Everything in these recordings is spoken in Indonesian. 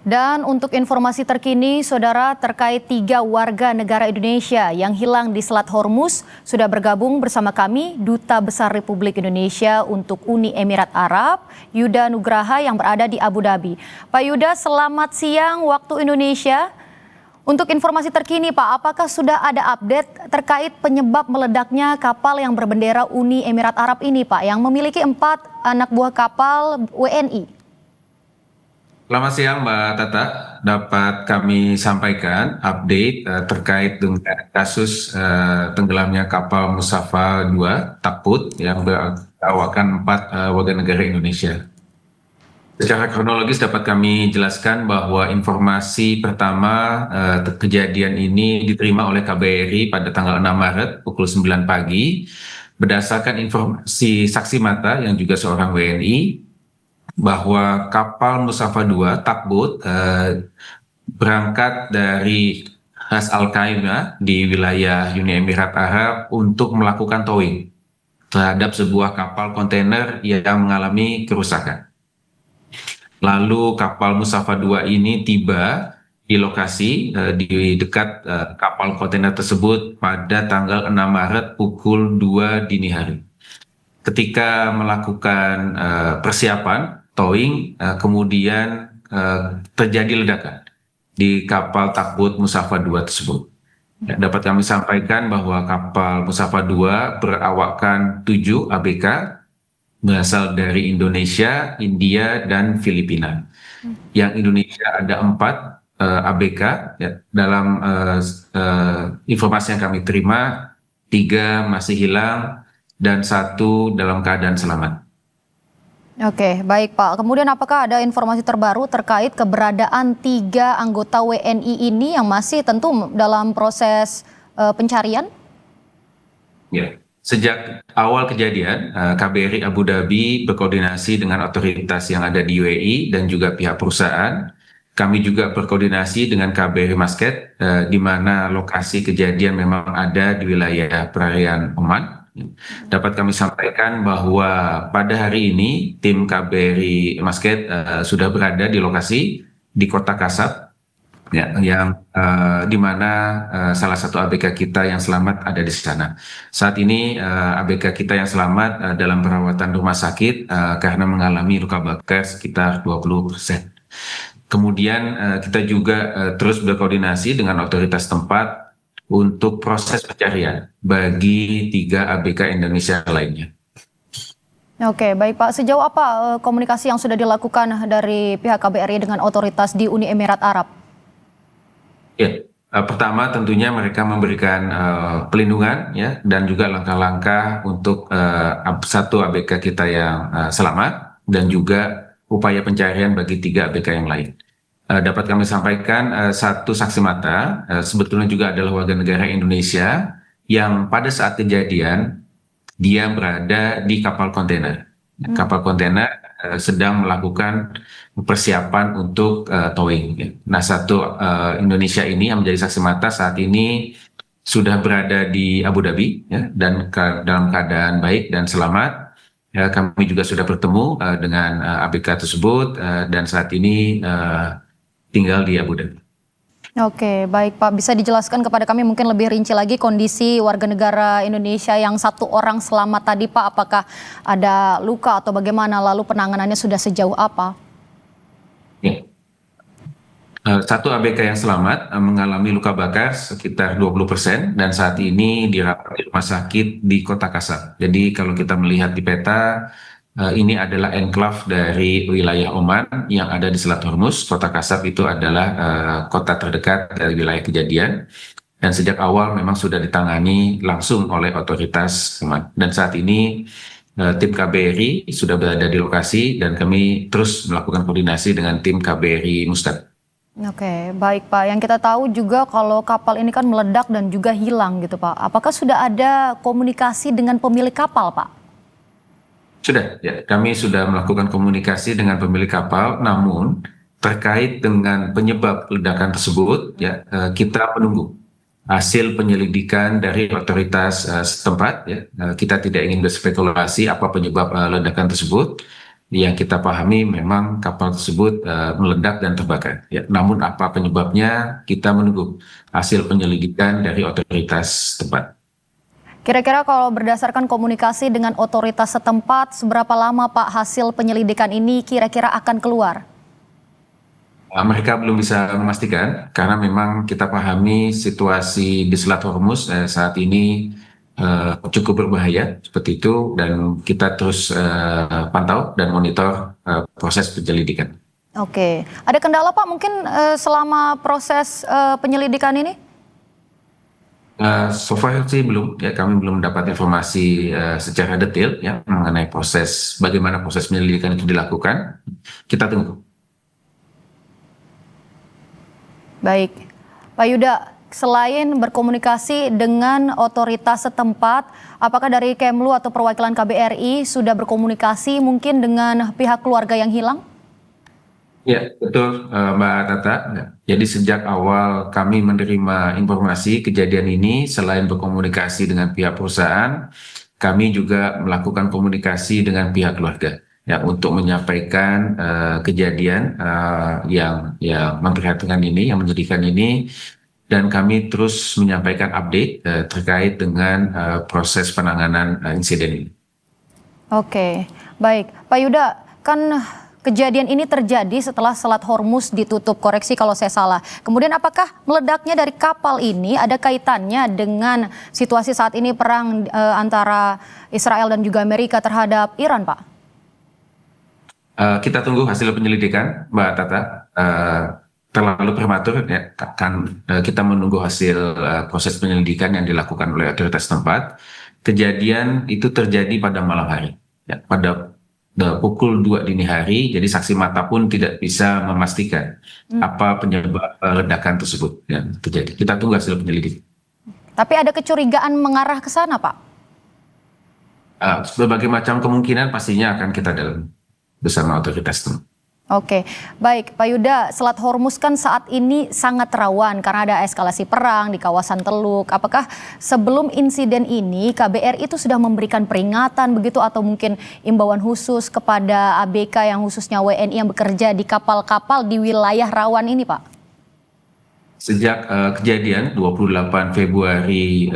Dan untuk informasi terkini, saudara, terkait 3 warga negara Indonesia yang hilang di Selat Hormuz, sudah bergabung bersama kami Duta Besar Republik Indonesia untuk Uni Emirat Arab, Yuda Nugraha yang berada di Abu Dhabi. Pak Yuda, selamat siang waktu Indonesia. Untuk informasi terkini, Pak, apakah sudah ada update terkait penyebab meledaknya kapal yang berbendera Uni Emirat Arab ini, Pak, yang memiliki 4 anak buah kapal WNI? Selamat siang Mbak Tata, dapat kami sampaikan update terkait dengan kasus tenggelamnya kapal Musafa 2 Takbut yang berawakan 4 warga negara Indonesia. Secara kronologis dapat kami jelaskan bahwa informasi pertama kejadian ini diterima oleh KBRI pada tanggal 6 Maret pukul 9 pagi berdasarkan informasi saksi mata yang juga seorang WNI bahwa kapal Musafa 2 Takbut berangkat dari Ras Al Khaimah di wilayah Uni Emirat Arab untuk melakukan towing terhadap sebuah kapal kontainer yang mengalami kerusakan. Lalu kapal Musafa 2 ini tiba di lokasi di dekat kapal kontainer tersebut pada tanggal 6 Maret pukul 2 dini hari. Ketika melakukan persiapan towing, kemudian terjadi ledakan di kapal Takbut Musafa 2 tersebut. Dapat kami sampaikan bahwa kapal Musafa 2 berawakkan 7 ABK berasal dari Indonesia, India, dan Filipina. Yang Indonesia ada 4 ABK. Ya. Dalam informasi yang kami terima, 3 masih hilang dan 1 dalam keadaan selamat. Oke, baik Pak. Kemudian apakah ada informasi terbaru terkait keberadaan 3 anggota WNI ini yang masih tentu dalam proses pencarian? Ya, sejak awal kejadian, KBRI Abu Dhabi berkoordinasi dengan otoritas yang ada di UAE dan juga pihak perusahaan. Kami juga berkoordinasi dengan KBRI Muscat, di mana lokasi kejadian memang ada di wilayah perairan Oman. Dapat kami sampaikan bahwa pada hari ini tim KBRI Muscat sudah berada di lokasi di Kota Kasab, ya, yang di mana salah satu ABK kita yang selamat ada di sana. Saat ini ABK kita yang selamat dalam perawatan rumah sakit karena mengalami luka bakar sekitar 20%. Kemudian kita juga terus berkoordinasi dengan otoritas tempat untuk proses pencarian bagi 3 ABK Indonesia lainnya. Oke, baik Pak. Sejauh apa komunikasi yang sudah dilakukan dari pihak KBRI dengan otoritas di Uni Emirat Arab? Ya, pertama tentunya mereka memberikan pelindungan, ya, dan juga langkah-langkah untuk 1 ABK kita yang selamat dan juga upaya pencarian bagi 3 ABK yang lain. Dapat kami sampaikan 1 saksi mata sebetulnya juga adalah warga negara Indonesia yang pada saat kejadian dia berada di kapal kontainer. Kapal kontainer sedang melakukan persiapan untuk towing. Nah, 1 Indonesia ini yang menjadi saksi mata saat ini sudah berada di Abu Dhabi, ya, dan dalam keadaan baik dan selamat. Ya, kami juga sudah bertemu dengan ABK tersebut dan saat ini tinggal di Abu Dhabi. Oke, baik Pak. Bisa dijelaskan kepada kami mungkin lebih rinci lagi kondisi warga negara Indonesia yang 1 orang selamat tadi, Pak? Apakah ada luka atau bagaimana? Lalu penanganannya sudah sejauh apa? Ya. 1 ABK yang selamat mengalami luka bakar sekitar 20% dan saat ini dirawat di rumah sakit di Kota Kasab. Jadi kalau kita melihat di peta, ini adalah enklave dari wilayah Oman yang ada di Selat Hormuz. Kota Kasab itu adalah kota terdekat dari wilayah kejadian. Dan sejak awal memang sudah ditangani langsung oleh otoritas Oman. Dan saat ini tim KBRI sudah berada di lokasi dan kami terus melakukan koordinasi dengan tim KBRI Muscat. Oke, baik Pak. Yang kita tahu juga kalau kapal ini kan meledak dan juga hilang gitu Pak. Apakah sudah ada komunikasi dengan pemilik kapal, Pak? Sudah, ya, kami sudah melakukan komunikasi dengan pemilik kapal, namun terkait dengan penyebab ledakan tersebut, ya, kita menunggu hasil penyelidikan dari otoritas setempat. Ya. Kita tidak ingin berspekulasi apa penyebab ledakan tersebut. yang kita pahami memang kapal tersebut meledak dan terbakar. Ya, namun apa penyebabnya kita menunggu hasil penyelidikan dari otoritas tempat. Kira-kira kalau berdasarkan komunikasi dengan otoritas setempat, seberapa lama Pak hasil penyelidikan ini kira-kira akan keluar? Mereka belum bisa memastikan karena memang kita pahami situasi di Selat Hormuz saat ini cukup berbahaya seperti itu, dan kita terus pantau dan monitor proses penyelidikan. Oke, ada kendala Pak mungkin selama proses penyelidikan ini? So far sih belum, ya kami belum dapat informasi secara detail ya mengenai bagaimana proses penyelidikan itu dilakukan. Kita tunggu. Baik, Pak Yuda, selain berkomunikasi dengan otoritas setempat, apakah dari Kemlu atau perwakilan KBRI sudah berkomunikasi mungkin dengan pihak keluarga yang hilang? Ya, betul Mbak Tata. Jadi sejak awal kami menerima informasi kejadian ini, selain berkomunikasi dengan pihak perusahaan, kami juga melakukan komunikasi dengan pihak keluarga ya untuk menyampaikan kejadian yang memprihatinkan ini, yang menyedihkan ini, dan kami terus menyampaikan update terkait dengan proses penanganan insiden ini. Oke, baik. Pak Yuda, kan kejadian ini terjadi setelah Selat Hormuz ditutup, koreksi kalau saya salah. Kemudian apakah meledaknya dari kapal ini ada kaitannya dengan situasi saat ini perang antara Israel dan juga Amerika terhadap Iran, Pak? Kita tunggu hasil penyelidikan, Mbak Tata. Terlalu prematur ya, kita menunggu hasil proses penyelidikan yang dilakukan oleh otoritas tempat. Kejadian itu terjadi pada malam hari, ya, pada pukul 2 dini hari, jadi saksi mata pun tidak bisa memastikan apa penyebab ledakan tersebut yang terjadi. Kita tunggu hasil penyelidikan. Tapi ada kecurigaan mengarah ke sana, Pak? Berbagai macam kemungkinan pastinya akan kita dalami bersama otoritas tempat. Oke, baik Pak Yuda, Selat Hormuz kan saat ini sangat rawan karena ada eskalasi perang di kawasan Teluk. Apakah sebelum insiden ini KBRI itu sudah memberikan peringatan begitu atau mungkin imbauan khusus kepada ABK yang khususnya WNI yang bekerja di kapal-kapal di wilayah rawan ini, Pak? Sejak kejadian 28 Februari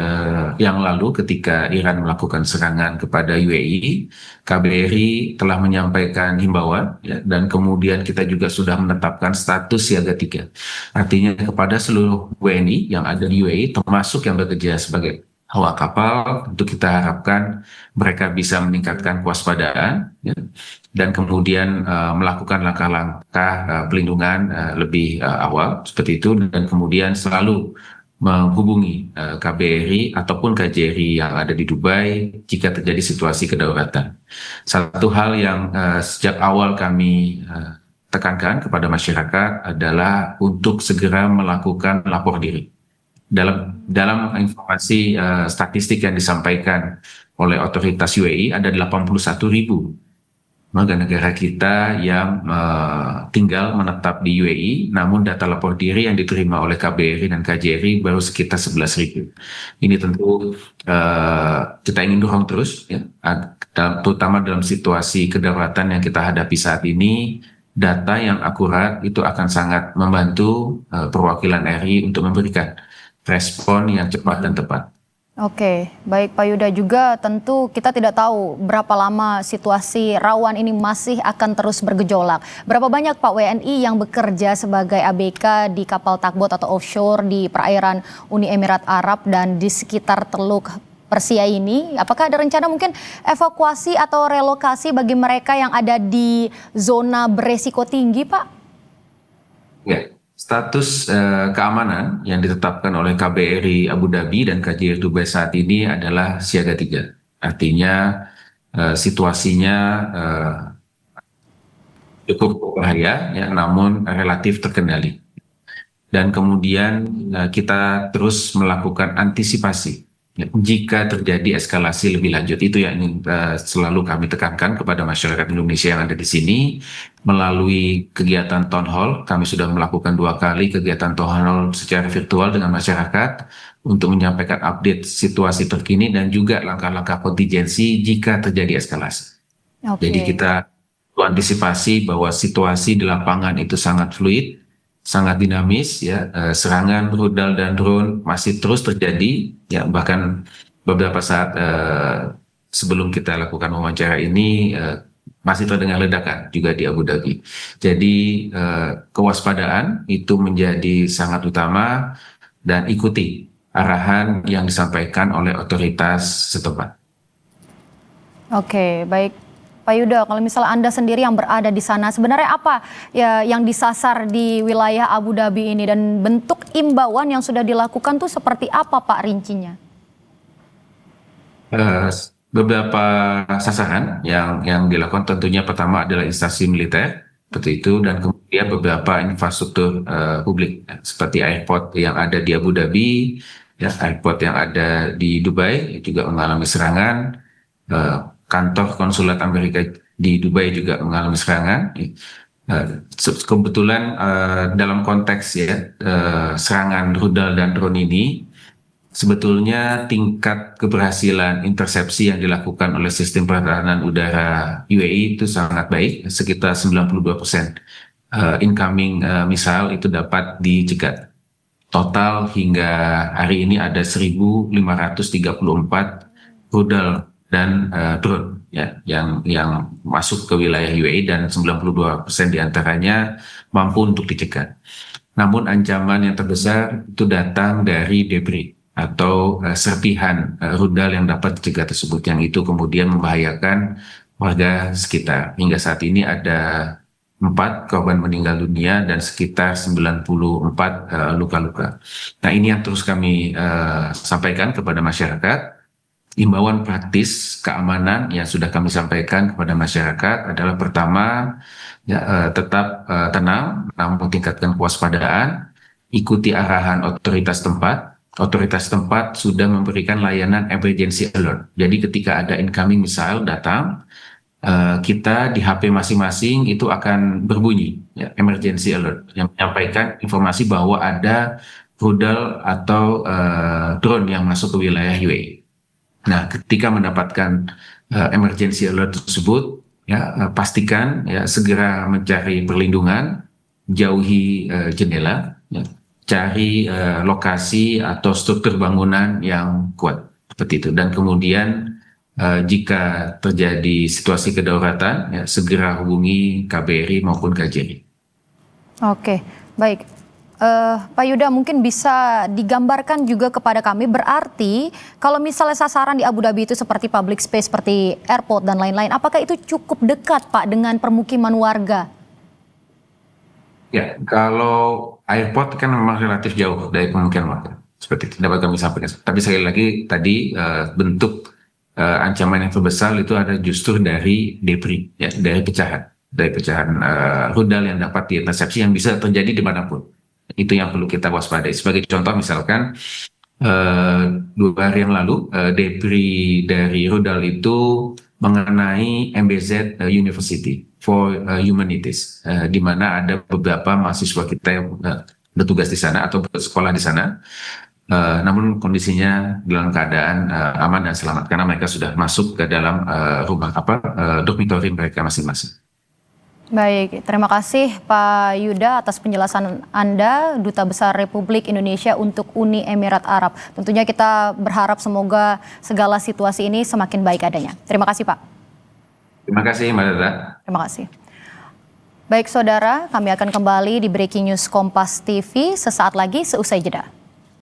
yang lalu ketika Iran melakukan serangan kepada UAE, KBRI telah menyampaikan himbauan ya, dan kemudian kita juga sudah menetapkan status siaga 3. Artinya kepada seluruh WNI yang ada di UAE termasuk yang bekerja sebagai awak kapal, untuk kita harapkan mereka bisa meningkatkan kewaspadaan ya, dan kemudian melakukan langkah-langkah pelindungan lebih awal seperti itu, dan kemudian selalu menghubungi KBRI ataupun KJRI yang ada di Dubai jika terjadi situasi kedaruratan. Satu hal yang sejak awal kami tekankan kepada masyarakat adalah untuk segera melakukan lapor diri. Dalam informasi statistik yang disampaikan oleh otoritas UAE, ada 81.000 warga negara kita yang tinggal menetap di UAE, namun data lapor diri yang diterima oleh KBRI dan KJRI baru sekitar 11.000. Ini tentu kita ingin dorong terus, ya, terutama dalam situasi kedaruratan yang kita hadapi saat ini. Data yang akurat itu akan sangat membantu perwakilan RI untuk memberikan respon yang cepat dan tepat. Oke, baik Pak Yuda, juga tentu kita tidak tahu berapa lama situasi rawan ini masih akan terus bergejolak. Berapa banyak Pak WNI yang bekerja sebagai ABK di kapal tugboat atau offshore di perairan Uni Emirat Arab dan di sekitar Teluk Persia ini? Apakah ada rencana mungkin evakuasi atau relokasi bagi mereka yang ada di zona beresiko tinggi, Pak? Ya. Status keamanan yang ditetapkan oleh KBRI Abu Dhabi dan KJRI Dubai saat ini adalah siaga 3. Artinya situasinya cukup bahaya, ya, namun relatif terkendali. Dan kemudian kita terus melakukan antisipasi jika terjadi eskalasi lebih lanjut. Itu yang ingin selalu kami tekankan kepada masyarakat Indonesia yang ada di sini. Melalui kegiatan town hall, kami sudah melakukan 2 kali kegiatan town hall secara virtual dengan masyarakat untuk menyampaikan update situasi terkini dan juga langkah-langkah kontingensi jika terjadi eskalasi. Oke. Jadi kita antisipasi bahwa situasi di lapangan itu sangat fluid, sangat dinamis, ya, serangan rudal dan drone masih terus terjadi, ya, bahkan beberapa saat sebelum kita lakukan wawancara ini masih terdengar ledakan juga di Abu Dhabi. Jadi kewaspadaan itu menjadi sangat utama dan ikuti arahan yang disampaikan oleh otoritas setempat. Oke, baik. Pak Yuda, kalau misalnya Anda sendiri yang berada di sana, sebenarnya apa ya yang disasar di wilayah Abu Dhabi ini dan bentuk imbauan yang sudah dilakukan tuh seperti apa Pak rincinya? Beberapa sasaran yang dilakukan tentunya pertama adalah instansi militer seperti itu, dan kemudian beberapa infrastruktur publik seperti airport yang ada di Abu Dhabi, ya, airport yang ada di Dubai juga mengalami serangan. Kantor konsulat Amerika di Dubai juga mengalami serangan. Kebetulan dalam konteks ya serangan rudal dan drone ini, sebetulnya tingkat keberhasilan intersepsi yang dilakukan oleh sistem pertahanan udara UAE itu sangat baik, sekitar 92% incoming misal itu dapat dicegat. Total hingga hari ini ada 1.534 rudal dan drone ya yang masuk ke wilayah UAE, dan 92% diantaranya mampu untuk dicegat. Namun ancaman yang terbesar itu datang dari debris atau serpihan rudal yang dapat dicegat tersebut, yang itu kemudian membahayakan warga sekitar. Hingga saat ini ada 4 korban meninggal dunia dan sekitar 94 luka-luka. Nah, ini yang terus kami sampaikan kepada masyarakat. Imbauan praktis keamanan yang sudah kami sampaikan kepada masyarakat adalah pertama, ya, tetap tenang, namun tingkatkan kewaspadaan, ikuti arahan otoritas tempat. Otoritas tempat sudah memberikan layanan emergency alert. Jadi ketika ada incoming missile datang, kita di HP masing-masing itu akan berbunyi, ya, emergency alert yang menyampaikan informasi bahwa ada rudal atau drone yang masuk ke wilayah UAE. Nah, ketika mendapatkan emergency alert tersebut, ya, pastikan ya segera mencari perlindungan, jauhi jendela, ya, cari lokasi atau struktur bangunan yang kuat seperti itu. Dan kemudian jika terjadi situasi kedaruratan, ya, segera hubungi KBRI maupun KJRI. Oke, baik. Pak Yuda, mungkin bisa digambarkan juga kepada kami, berarti kalau misalnya sasaran di Abu Dhabi itu seperti public space, seperti airport dan lain-lain, apakah itu cukup dekat Pak dengan permukiman warga? Ya, kalau airport kan memang relatif jauh dari pemukiman warga, seperti itu dapat kami sampaikan. Tapi sekali lagi tadi bentuk ancaman yang terbesar itu ada justru dari debris, ya, dari pecahan rudal yang dapat diintersepsi yang bisa terjadi dimanapun. Itu yang perlu kita waspadai. Sebagai contoh misalkan 2 hari yang lalu debris dari rudal itu mengenai MBZ University for Humanities, di mana ada beberapa mahasiswa kita yang bertugas di sana atau bersekolah di sana. Namun kondisinya dalam keadaan aman dan selamat karena mereka sudah masuk ke dalam dormitory mereka masing-masing. Baik, terima kasih Pak Yuda atas penjelasan Anda, Duta Besar Republik Indonesia untuk Uni Emirat Arab. Tentunya kita berharap semoga segala situasi ini semakin baik adanya. Terima kasih Pak. Terima kasih Mbak Dada. Terima kasih. Baik saudara, kami akan kembali di Breaking News Kompas TV sesaat lagi seusai jeda.